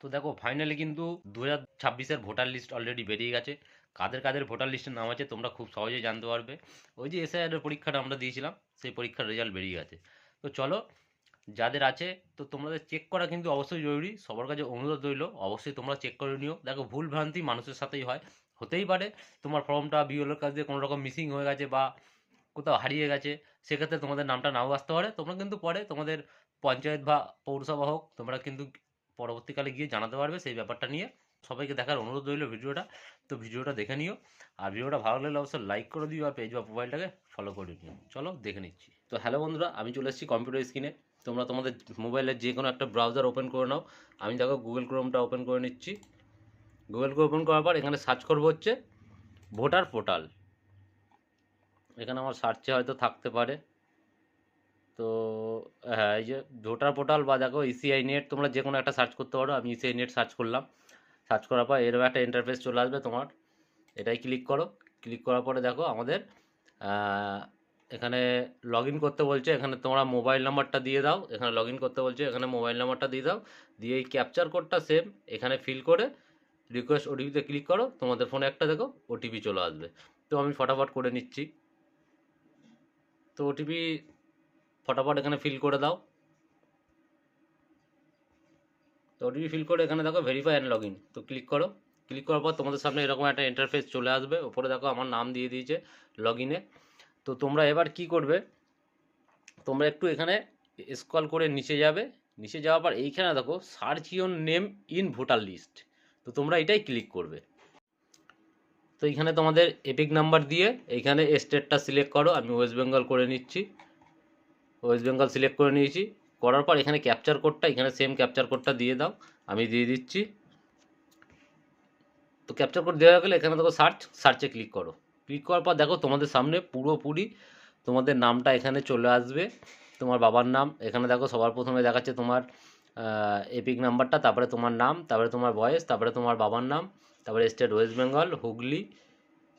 তো দেখো ফাইনালি কিন্তু 2026-এর ভোটার লিস্ট অলরেডি বেরিয়ে গেছে। কাদের কাদের ভোটার লিস্টের নাম আছে তোমরা খুব সহজেই জানতে পারবে। ওই যে এসআইআর এর পরীক্ষাটা আমরা দিয়েছিলাম, সেই পরীক্ষার রেজাল্ট বেরিয়ে গেছে। তো চলো, যাদের আছে তো তোমাদের চেক করা কিন্তু অবশ্যই জরুরি। সবার কাছে অনুরোধ রইল, অবশ্যই তোমরা চেক করে নিও। দেখো ভুল ভ্রান্তি মানুষের সাথেই হয়, হতেই পারে তোমার ফর্মটা বিএলওর কাছ দিয়ে কোনো রকম মিসিং হয়ে গেছে বা কোথাও হারিয়ে গেছে, সেক্ষেত্রে তোমাদের নামটা নাও আসতে পারে। তোমরা কিন্তু পরে তোমাদের পঞ্চায়েত বা পৌরসভা হোক, তোমরা কিন্তু পরবর্তীকালে গিয়ে জানাতে পারবে সেই ব্যাপারটা নিয়ে। সবাইকে দেখার অনুরোধ রইল ভিডিওটা। তো ভিডিওটা দেখে নিও, আর ভিডিওটা ভালো লাগলে অবশ্যই লাইক করে দিও, আর পেজ বা প্রোফাইলটাকে ফলো করে নিও। চলো দেখে নিচ্ছি। তো হ্যালো বন্ধুরা, আমি চলে এসেছি কম্পিউটার স্ক্রিনে। তোমরা তোমাদের মোবাইলের যে কোনো একটা ব্রাউজার ওপেন করে নাও। আমি দেখো গুগল ক্রোমটা ওপেন করে নিচ্ছি। গুগল ক্রোম ওপেন করার পর এখানে সার্চ করবো হচ্ছে ভোটার পোর্টাল। এখানে আমার সার্চে হয়তো থাকতে পারে। তো হ্যাঁ, এই যে ভোটার পোর্টাল বা দেখো ইসিআই নেট, তোমরা যে কোনো একটা সার্চ করতে পারো। আমি ইসিআই নেট সার্চ করলাম। সার্চ করার পর এরকম একটা ইন্টারফেস চলে আসবে তোমার। এটাই ক্লিক করো। ক্লিক করার পরে দেখো আমাদের আহ, এখানে লগ ইন করতে বলছে। এখানে তোমরা মোবাইল নাম্বারটা দিয়ে দাও। এখানে লগ ইন করতে বলছে, এখানে মোবাইল নাম্বারটা দিয়ে দাও। দিয়ে এই ক্যাপচার কোডটা সেম এখানে ফিল করে রিকোয়েস্ট ওটিপিতে ক্লিক করো। তোমাদের ফোনে একটা দেখো ওটিপি চলে আসবে। তো আমি ফটাফট করে নিচ্ছি। তো ওটিপি ফটাফট এখানে ফিল করে দাও। তো ওটিপি ফিল করে এখানে দেখো ভেরিফাই অ্যান্ড লগ ইন, তো ক্লিক করো। ক্লিক করার পর তোমাদের সামনে এরকম একটা ইন্টারফেস চলে আসবে। ওপরে দেখো আমার নাম দিয়ে দিয়েছে লগ ইনে। তো তোমরা এবার কি করবে, তোমরা একটু এখানে স্ক্রল করে নিচে যাবে। নিচে যাওয়ার পর এইখানে দেখো search your name in voter list, তো তোমরা এটাই ক্লিক করবে। তো এইখানে তোমাদের এপিক নাম্বার দিয়ে এইখানে স্টেটটা সিলেক্ট করো। আমি ওয়েস্ট বেঙ্গল করে নিচ্ছি। ওয়েস্ট বেঙ্গল সিলেক্ট করে নিয়েছি। করার পর এখানে ক্যাপচার কোডটা, এখানে সেম ক্যাপচার কোডটা দিয়ে দাও। আমি দিয়ে দিচ্ছি। তো ক্যাপচার কোড দেওয়া গেলে এখানে দেখো সার্চে ক্লিক করো। ক্লিক করার পর দেখো তোমাদের সামনে পুরোপুরি তোমাদের নামটা এখানে চলে আসবে। তোমার বাবার নাম এখানে দেখো সবার প্রথমে দেখাচ্ছে তোমার এপিক নাম্বারটা, তারপরে তোমার নাম, তারপরে তোমার বয়স, তারপরে তোমার বাবার নাম, তারপরে স্টেট ওয়েস্ট বেঙ্গল, হুগলি।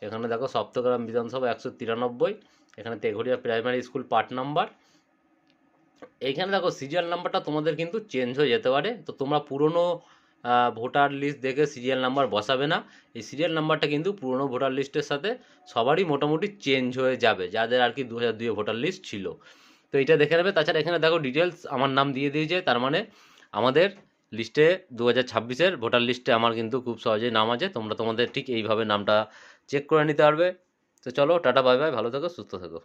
এখানে দেখো সপ্তগ্রাম বিধানসভা 193। এখানে Teghoria primary school part number. এইখানে দেখো সিরিয়াল নাম্বারটা তোমাদের কিন্তু চেঞ্জ হয়ে যেতে পারে। তো তোমরা পুরনো ভোটার লিস্ট দেখে সিরিয়াল নাম্বার বসাবে না। এই সিরিয়াল নাম্বারটা কিন্তু পুরনো ভোটার লিস্টের সাথে সবারই মোটামুটি চেঞ্জ হয়ে যাবে, যাদের আর কি 2002 ভোটার লিস্ট ছিল। তো এটা দেখে নেবে। তাছাড়া এখানে দেখো ডিটেলস আমার নাম দিয়ে দিয়েছে, তার মানে আমাদের লিস্টে 2026-এর ভোটার লিস্টে আমার কিন্তু খুব সহজেই নাম আছে। তোমরা তোমাদের ঠিক এইভাবে নামটা চেক করে নিতে পারবে। তো চলো টাটা, বাই বাই, ভালো থেকো, সুস্থ থেকো।